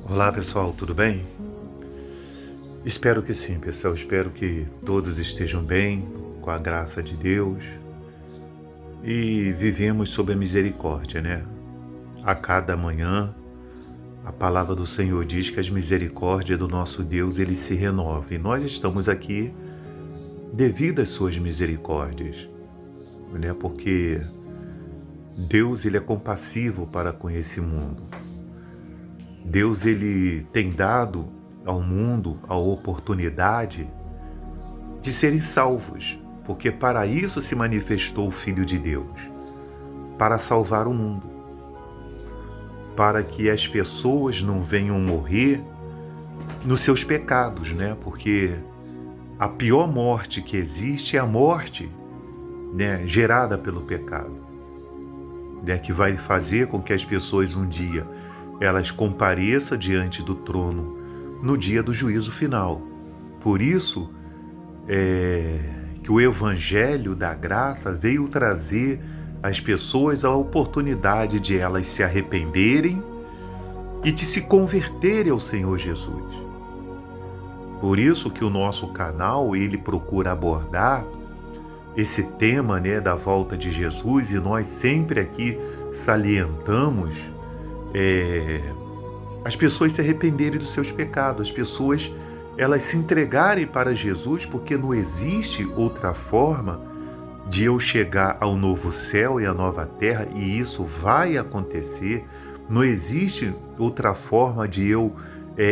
Olá pessoal, tudo bem? Espero que sim, pessoal. Espero que todos estejam bem, com a graça de Deus e vivemos sob a misericórdia, né? A cada manhã, a palavra do Senhor diz que as misericórdias do nosso Deus ele se renova e nós estamos aqui devido às suas misericórdias, né? Porque Deus ele é compassivo para com esse mundo. Deus ele tem dado ao mundo a oportunidade de serem salvos, porque para isso se manifestou o Filho de Deus, para salvar o mundo, para que as pessoas não venham morrer nos seus pecados, né? Porque a pior morte que existe é a morte, né, gerada pelo pecado, né, que vai fazer com que as pessoas um dia elas compareçam diante do trono no dia do juízo final. Por isso que o Evangelho da Graça veio trazer às pessoas a oportunidade de elas se arrependerem e de se converterem ao Senhor Jesus. Por isso que o nosso canal ele procura abordar esse tema, né, da volta de Jesus, e nós sempre aqui salientamos as pessoas se arrependerem dos seus pecados, as pessoas elas se entregarem para Jesus, porque não existe outra forma de eu chegar ao novo céu e à nova terra, e isso vai acontecer. Não existe outra forma de eu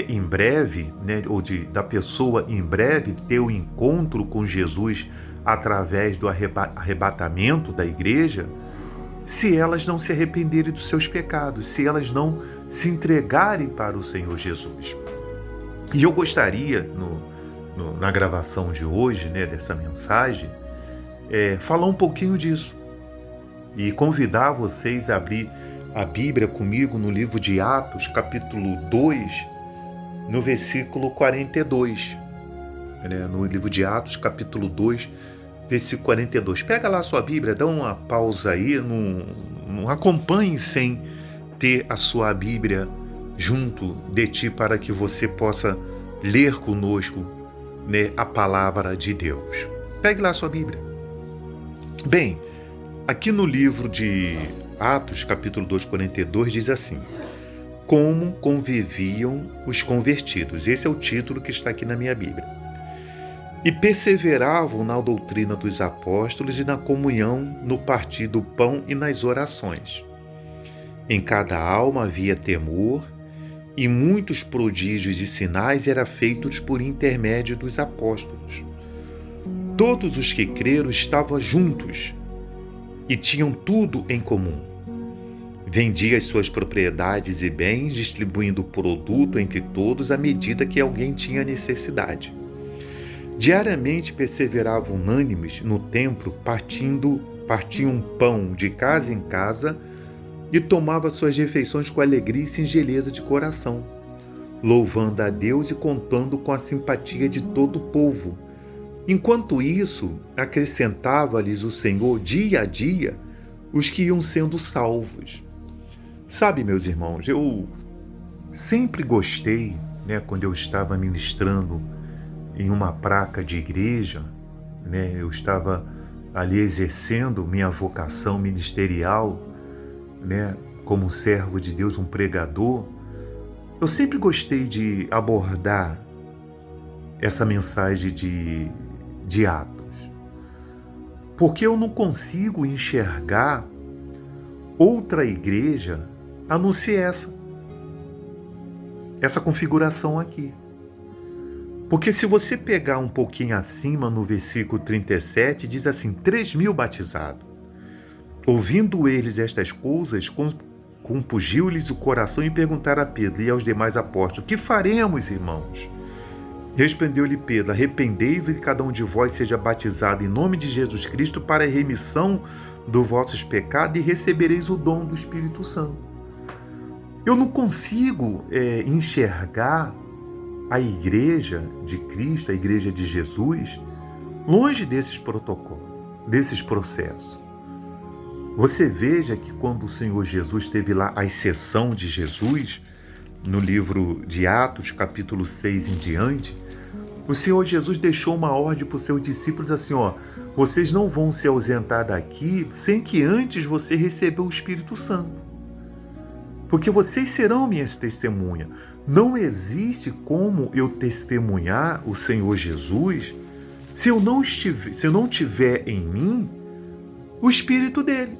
em breve, né, ou da pessoa em breve ter o encontro com Jesus através do arrebatamento da igreja, se elas não se arrependerem dos seus pecados, se elas não se entregarem para o Senhor Jesus. E eu gostaria, na gravação de hoje, né, dessa mensagem, falar um pouquinho disso e convidar vocês a abrir a Bíblia comigo no livro de Atos, capítulo 2, no versículo 42. Né, no livro de Atos, capítulo 2, versículo 42. Pega lá a sua Bíblia, dá uma pausa aí, não acompanhe sem ter a sua Bíblia junto de ti para que você possa ler conosco, né, a palavra de Deus. Pegue lá a sua Bíblia. Bem, aqui no livro de Atos, capítulo 2, 42, diz assim: como conviviam os convertidos. Esse é o título que está aqui na minha Bíblia. E perseveravam na doutrina dos apóstolos e na comunhão, no partir do pão e nas orações. Em cada alma havia temor, e muitos prodígios e sinais eram feitos por intermédio dos apóstolos. Todos os que creram estavam juntos e tinham tudo em comum. Vendiam as suas propriedades e bens, distribuindo o produto entre todos à medida que alguém tinha necessidade. Diariamente perseveravam unânimes no templo, partiam pão de casa em casa e tomavam suas refeições com alegria e singeleza de coração, louvando a Deus e contando com a simpatia de todo o povo. Enquanto isso, acrescentava-lhes o Senhor dia a dia os que iam sendo salvos. Sabe, meus irmãos, eu sempre gostei, né, quando eu estava ministrando em uma placa de igreja, né, eu estava ali exercendo minha vocação ministerial, né, como servo de Deus, um pregador. Eu sempre gostei de abordar essa mensagem de Atos, porque eu não consigo enxergar outra igreja a não ser essa configuração aqui. Porque se você pegar um pouquinho acima, no versículo 37, diz assim: 3.000 batizados. Ouvindo eles estas coisas, compungiu-lhes o coração e perguntaram a Pedro e aos demais apóstolos: que faremos, irmãos? Respondeu-lhe Pedro: arrependei-vos e cada um de vós seja batizado em nome de Jesus Cristo para a remissão dos vossos pecados e recebereis o dom do Espírito Santo. Eu não consigo enxergar a igreja de Cristo, a igreja de Jesus, longe desses protocolos, desses processos. Você veja que quando o Senhor Jesus esteve lá, a exceção de Jesus, no livro de Atos, capítulo 6 em diante, o Senhor Jesus deixou uma ordem para os seus discípulos assim, ó, vocês não vão se ausentar daqui sem que antes você receber o Espírito Santo. Porque vocês serão minhas testemunhas. Não existe como eu testemunhar o Senhor Jesus se eu não tiver em mim o Espírito dele.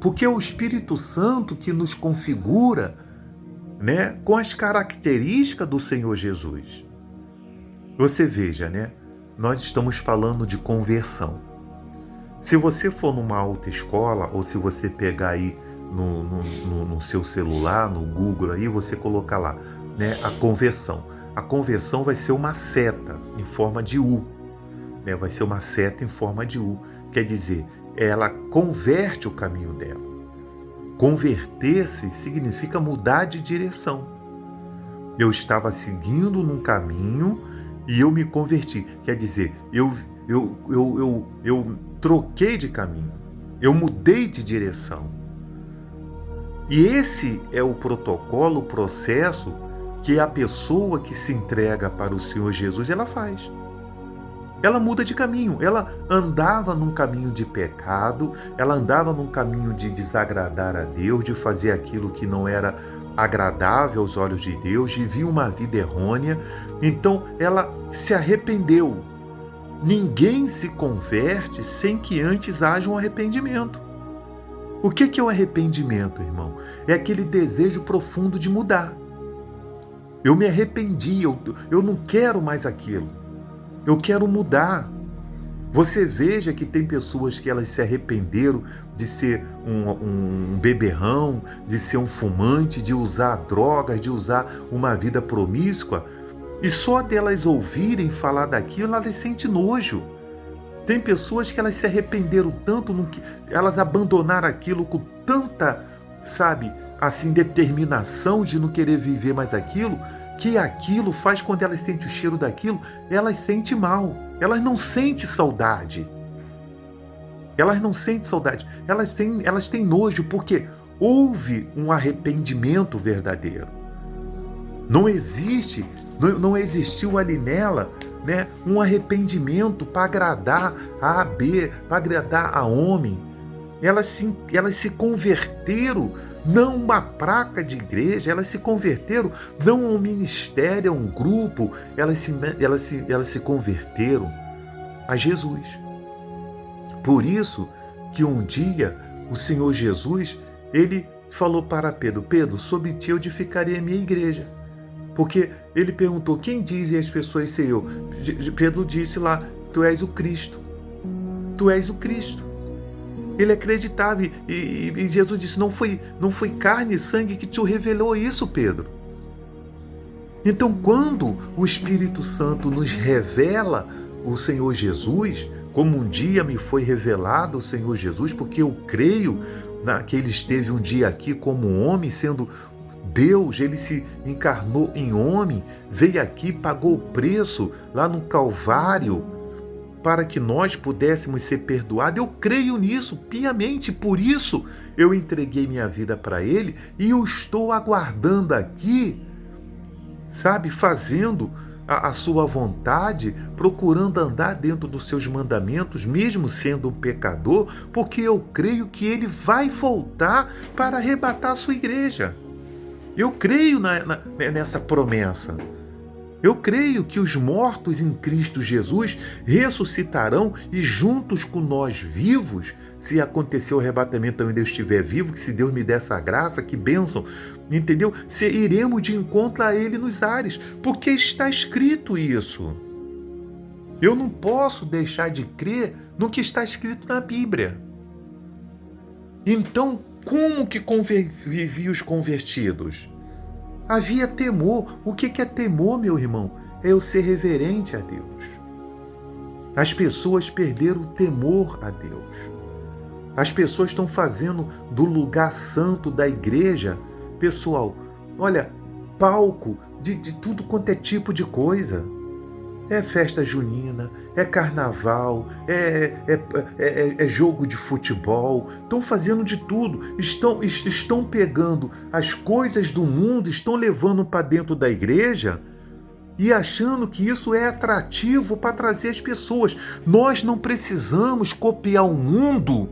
Porque é o Espírito Santo que nos configura, né, com as características do Senhor Jesus. Você veja, né? Nós estamos falando de conversão. Se você for numa autoescola, ou se você pegar aí no seu celular, no Google aí, você colocar lá, né, a conversão. A conversão vai ser uma seta em forma de U, né? Vai ser uma seta em forma de U. Quer dizer, ela converte o caminho dela. Converter-se significa mudar de direção. Eu estava seguindo num caminho e eu me converti. Quer dizer, eu troquei de caminho. Eu mudei de direção. E esse é o protocolo, o processo que a pessoa que se entrega para o Senhor Jesus, ela faz. Ela muda de caminho. Ela andava num caminho de pecado, ela andava num caminho de desagradar a Deus, de fazer aquilo que não era agradável aos olhos de Deus, vivia uma vida errônea. Então ela se arrependeu. Ninguém se converte sem que antes haja um arrependimento. O que é o arrependimento, irmão? É aquele desejo profundo de mudar. Eu me arrependi, eu não quero mais aquilo. Eu quero mudar. Você veja que tem pessoas que elas se arrependeram de ser um beberrão, de ser um fumante, de usar drogas, de usar uma vida promíscua. E só delas ouvirem falar daquilo, elas sentem nojo. Tem pessoas que elas se arrependeram tanto, elas abandonaram aquilo com tanta, sabe, assim, determinação de não querer viver mais aquilo, que aquilo faz, quando elas sentem o cheiro daquilo, elas sentem mal. Elas não sentem saudade. Elas não sentem saudade. Elas têm nojo, porque houve um arrependimento verdadeiro. Não existiu ali nela, né, um arrependimento para agradar a B, para agradar a homem. Elas se converteram não a uma placa de igreja, elas se converteram não a um ministério, a um grupo, elas se converteram a Jesus. Por isso que um dia o Senhor Jesus, ele falou para Pedro, Pedro, sobre ti eu edificarei a minha igreja. Porque ele perguntou, quem dizem as pessoas ser eu? Pedro disse lá, tu és o Cristo. Tu és o Cristo. Ele acreditava e Jesus disse, não foi carne e sangue que te revelou isso, Pedro. Então, quando o Espírito Santo nos revela o Senhor Jesus, como um dia me foi revelado o Senhor Jesus, porque eu creio que ele esteve um dia aqui como um homem, sendo Deus, ele se encarnou em homem, veio aqui, pagou o preço lá no Calvário, para que nós pudéssemos ser perdoados. Eu creio nisso piamente, por isso eu entreguei minha vida para ele e eu estou aguardando aqui, sabe, fazendo a sua vontade, procurando andar dentro dos seus mandamentos, mesmo sendo um pecador, porque eu creio que ele vai voltar para arrebatar a sua igreja. Eu creio nessa promessa. Eu creio que os mortos em Cristo Jesus ressuscitarão e juntos com nós vivos, se acontecer o arrebatamento, eu ainda estiver vivo, que se Deus me der essa graça, que bênção, entendeu? Se iremos de encontro a Ele nos ares, porque está escrito isso. Eu não posso deixar de crer no que está escrito na Bíblia. Então, como que conviviam os convertidos? Havia temor. O que é temor, meu irmão? É eu ser reverente a Deus. As pessoas perderam o temor a Deus. As pessoas estão fazendo do lugar santo da igreja, pessoal, olha, palco de tudo quanto é tipo de coisa. É festa junina, é carnaval, é jogo de futebol. Estão fazendo de tudo. Estão pegando as coisas do mundo, estão levando para dentro da igreja e achando que isso é atrativo para trazer as pessoas. Nós não precisamos copiar o mundo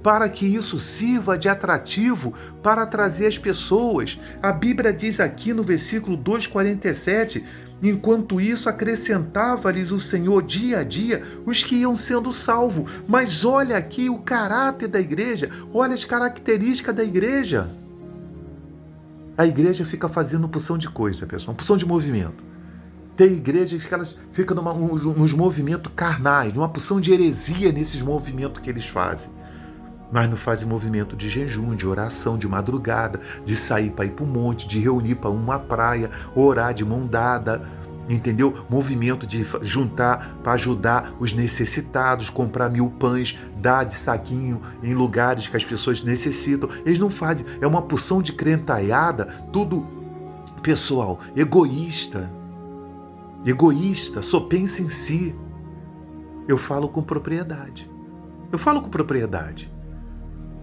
para que isso sirva de atrativo para trazer as pessoas. A Bíblia diz aqui no versículo 2:47, enquanto isso acrescentava-lhes o Senhor dia a dia os que iam sendo salvos. Mas olha aqui o caráter da igreja, olha as características da igreja. A igreja fica fazendo porção de coisa, pessoal, uma porção de movimento. Tem igrejas que elas ficam nos movimentos carnais, numa porção de heresia nesses movimentos que eles fazem. Mas não fazem movimento de jejum, de oração, de madrugada, de sair para ir para o monte, de reunir para uma praia, orar de mão dada, entendeu? Movimento de juntar para ajudar os necessitados, comprar 1000 pães, dar de saquinho em lugares que as pessoas necessitam. Eles não fazem, é uma porção de crentaiada, tudo, pessoal, egoísta, só pensa em si. Eu falo com propriedade.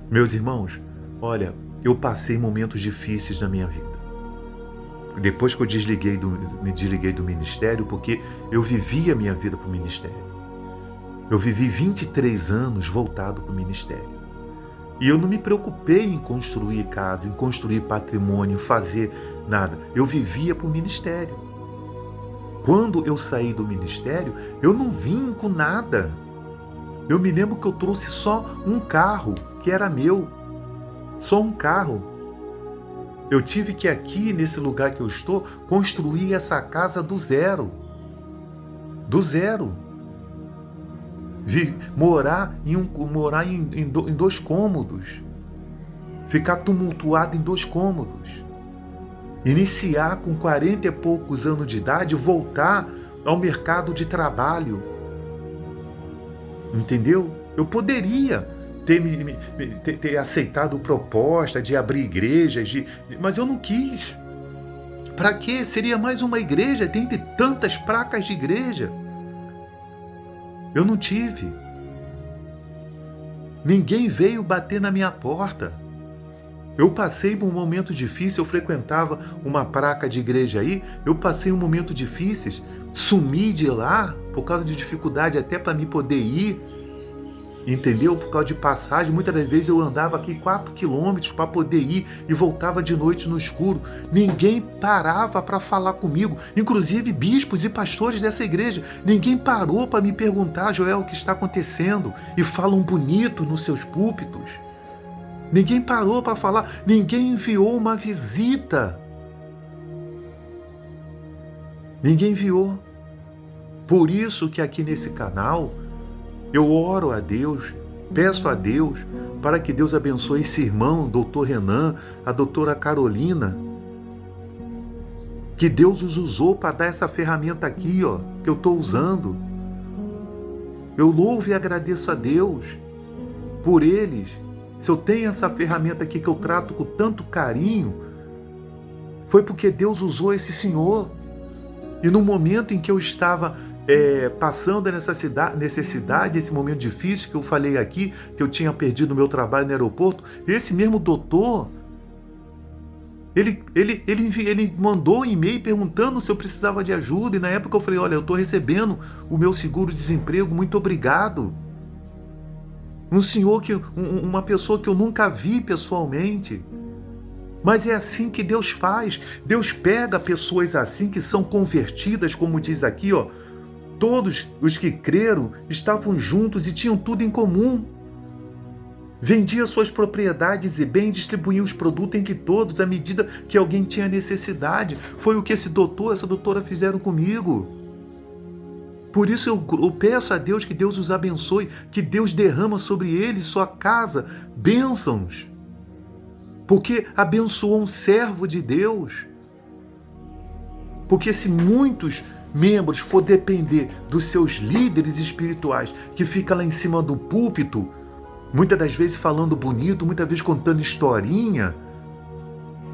Meus irmãos, olha, eu passei momentos difíceis na minha vida. Depois que eu me desliguei do ministério, porque eu vivi a minha vida para o ministério. Eu vivi 23 anos voltado para o ministério. E eu não me preocupei em construir casa, em construir patrimônio, em fazer nada. Eu vivia para o ministério. Quando eu saí do ministério, eu não vim com nada. Eu me lembro que eu trouxe só um carro, que era meu. Só um carro. Eu tive que aqui, nesse lugar que eu estou, construir essa casa do zero. Do zero. Morar em 2 cômodos. Ficar tumultuado em 2 cômodos. Iniciar com 40 e poucos anos de idade, voltar ao mercado de trabalho. Entendeu? Eu poderia ter aceitado a proposta de abrir igrejas, mas eu não quis. Para quê? Seria mais uma igreja, tem tantas placas de igreja. Eu não tive. Ninguém veio bater na minha porta. Eu passei por um momento difícil, eu frequentava uma placa de igreja aí, eu passei um momento difícil, sumi de lá por causa de dificuldade até para me poder ir, entendeu? Por causa de passagem, muitas das vezes eu andava aqui 4 quilômetros para poder ir e voltava de noite no escuro. Ninguém parava para falar comigo, inclusive bispos e pastores dessa igreja. Ninguém parou para me perguntar, Joel, o que está acontecendo? E falam bonito nos seus púlpitos. Ninguém parou para falar, ninguém enviou uma visita. Ninguém enviou. Por isso que aqui nesse canal, eu oro a Deus, peço a Deus, para que Deus abençoe esse irmão, doutor Renan, a doutora Carolina, que Deus os usou para dar essa ferramenta aqui, ó, que eu estou usando. Eu louvo e agradeço a Deus por eles. Se eu tenho essa ferramenta aqui que eu trato com tanto carinho, foi porque Deus usou esse senhor. E no momento em que eu estava passando essa necessidade, esse momento difícil que eu falei aqui, que eu tinha perdido o meu trabalho no aeroporto, esse mesmo doutor, ele mandou um e-mail perguntando se eu precisava de ajuda, e na época eu falei, olha, eu estou recebendo o meu seguro-desemprego, muito obrigado. Uma pessoa que eu nunca vi pessoalmente. Mas é assim que Deus faz. Deus pega pessoas assim que são convertidas, como diz aqui, ó. Todos os que creram estavam juntos e tinham tudo em comum. Vendia suas propriedades e bens, distribuía os produtos entre todos à medida que alguém tinha necessidade. Foi o que essa doutora fizeram comigo. Por isso eu peço a Deus que Deus os abençoe, que Deus derrama sobre eles, sua casa, bênçãos. Porque abençoou um servo de Deus. Porque se muitos membros for depender dos seus líderes espirituais, que fica lá em cima do púlpito, muitas das vezes falando bonito, muitas vezes contando historinha,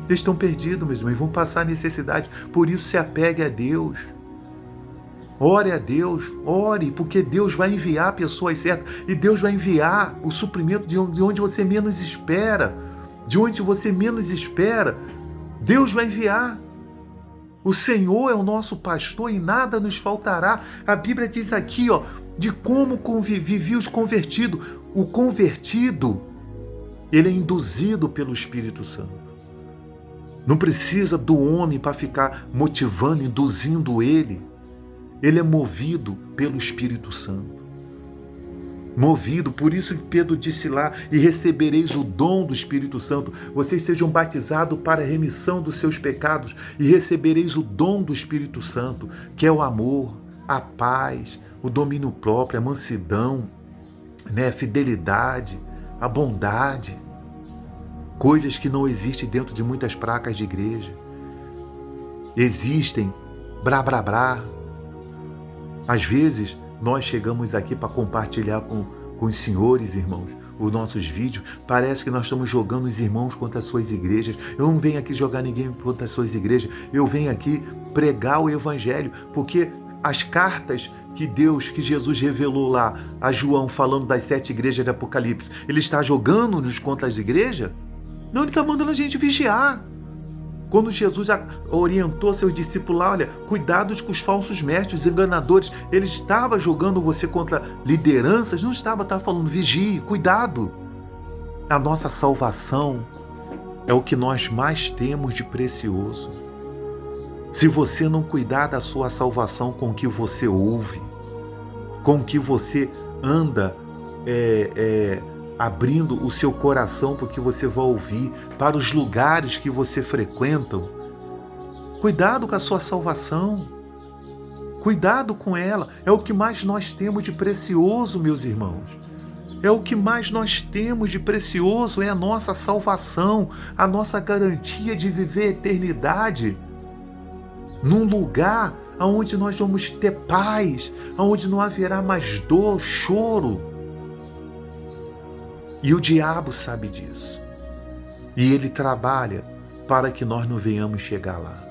eles estão perdidos, meus irmãos, vão passar necessidade. Por isso se apegue a Deus. Ore a Deus, ore, porque Deus vai enviar pessoas certas e Deus vai enviar o suprimento de onde você menos espera. De onde você menos espera, Deus vai enviar. O Senhor é o nosso pastor e nada nos faltará. A Bíblia diz aqui, de como viviam os convertidos. O convertido, ele é induzido pelo Espírito Santo. Não precisa do homem para ficar motivando, induzindo ele. Ele é movido pelo Espírito Santo. Movido, por isso que Pedro disse lá, e recebereis o dom do Espírito Santo. Vocês sejam batizados para a remissão dos seus pecados e recebereis o dom do Espírito Santo, que é o amor, a paz, o domínio próprio, a mansidão, a fidelidade, a bondade. Coisas que não existem dentro de muitas placas de igreja. Existem brá, brá, brá. Às vezes, nós chegamos aqui para compartilhar com os senhores, irmãos, os nossos vídeos. Parece que nós estamos jogando os irmãos contra as suas igrejas. Eu não venho aqui jogar ninguém contra as suas igrejas. Eu venho aqui pregar o Evangelho, porque as cartas que Jesus revelou lá a João, falando das 7 igrejas de Apocalipse, ele está jogando-nos contra as igrejas? Não, ele está mandando a gente vigiar. Quando Jesus orientou seus discípulos lá, olha, cuidados com os falsos mestres, os enganadores, ele estava jogando você contra lideranças, não estava falando vigie, cuidado. A nossa salvação é o que nós mais temos de precioso. Se você não cuidar da sua salvação com o que você ouve, com o que você anda abrindo o seu coração para o que você vai ouvir, para os lugares que você frequenta. Cuidado com a sua salvação. Cuidado com ela. É o que mais nós temos de precioso, meus irmãos. É o que mais nós temos de precioso, é a nossa salvação, a nossa garantia de viver a eternidade num lugar onde nós vamos ter paz, onde não haverá mais dor, choro. E o diabo sabe disso. E ele trabalha para que nós não venhamos chegar lá.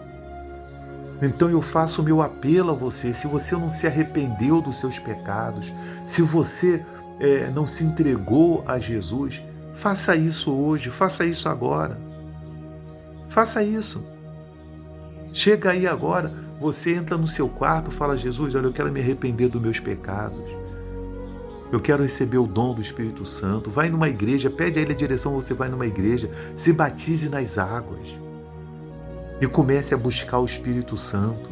Então eu faço o meu apelo a você, se você não se arrependeu dos seus pecados, se você não se entregou a Jesus, faça isso hoje, faça isso agora. Faça isso. Chega aí agora, você entra no seu quarto, fala, Jesus, olha, eu quero me arrepender dos meus pecados. Eu quero receber o dom do Espírito Santo. Vai numa igreja, pede a Ele a direção, você vai numa igreja, se batize nas águas e comece a buscar o Espírito Santo.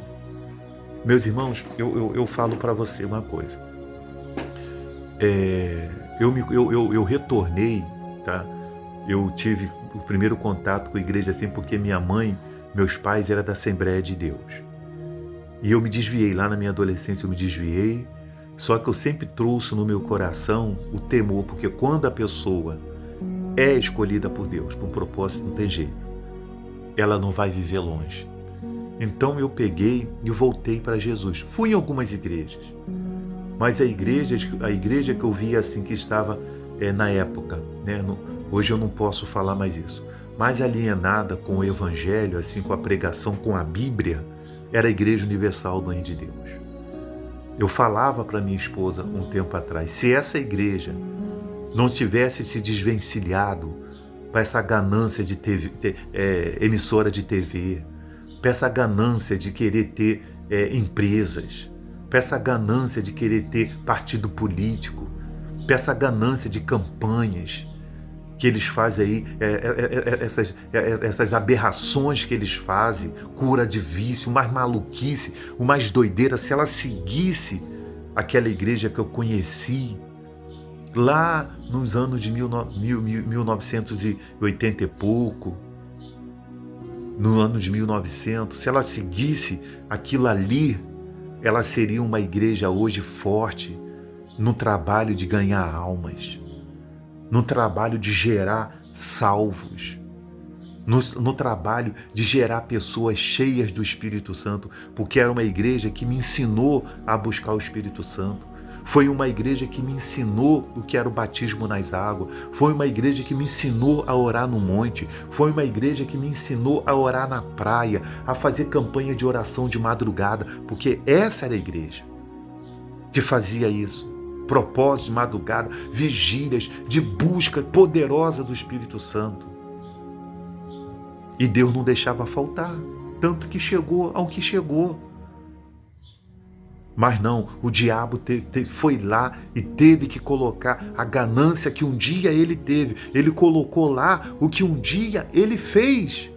Meus irmãos, eu falo para você uma coisa. Eu retornei, tá? Eu tive o primeiro contato com a igreja assim porque minha mãe, meus pais eram da Assembleia de Deus. E eu me desviei, lá na minha adolescência eu me desviei. Só que eu sempre trouxe no meu coração o temor, porque quando a pessoa é escolhida por Deus, por um propósito, não tem jeito. Ela não vai viver longe. Então eu peguei e voltei para Jesus. Fui em algumas igrejas, mas a igreja que eu via assim, que estava na época, né? Hoje eu não posso falar mais isso, mais alienada com o Evangelho, assim, com a pregação, com a Bíblia, era a Igreja Universal do Reino de Deus. Eu falava para minha esposa um tempo atrás, se essa igreja não tivesse se desvencilhado para essa ganância de emissora de TV, para essa ganância de querer ter empresas, para essa ganância de querer ter partido político, para essa ganância de campanhas que eles fazem aí, essas aberrações que eles fazem, cura de vício, mais maluquice, o mais doideira, se ela seguisse aquela igreja que eu conheci lá nos anos de 1980 e pouco, no ano de 1900, se ela seguisse aquilo ali, ela seria uma igreja hoje forte no trabalho de ganhar almas, no trabalho de gerar salvos, no trabalho de gerar pessoas cheias do Espírito Santo, porque era uma igreja que me ensinou a buscar o Espírito Santo, Foi uma igreja que me ensinou o que era o batismo nas águas. Foi uma igreja que me ensinou a orar no monte. Foi uma igreja que me ensinou a orar na praia, a fazer campanha de oração de madrugada, porque essa era a igreja que fazia isso. Propósitos de madrugada, vigílias, de busca poderosa do Espírito Santo. E Deus não deixava faltar, tanto que chegou ao que chegou. Mas não, o diabo foi lá e teve que colocar a ganância que um dia ele teve. Ele colocou lá o que um dia ele fez.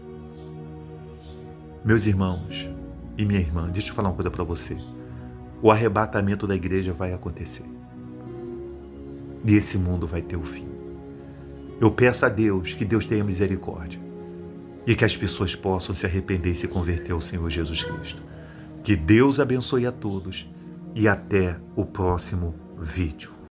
Meus irmãos e minha irmã, deixa eu falar uma coisa para você. O arrebatamento da igreja vai acontecer. E esse mundo vai ter o fim. Eu peço a Deus que Deus tenha misericórdia e que as pessoas possam se arrepender e se converter ao Senhor Jesus Cristo. Que Deus abençoe a todos e até o próximo vídeo.